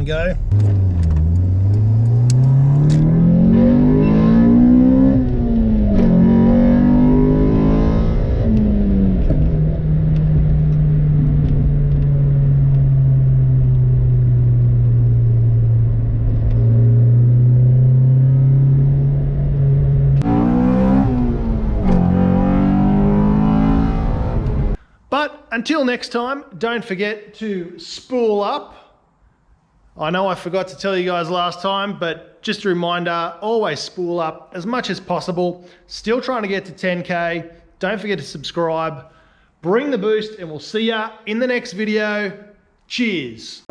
go. But until next time, don't forget to spool up. I know I forgot to tell you guys last time, but just a reminder, always spool up as much as possible. Still trying to get to 10K. Don't forget to subscribe. Bring the boost, and we'll see ya in the next video. Cheers.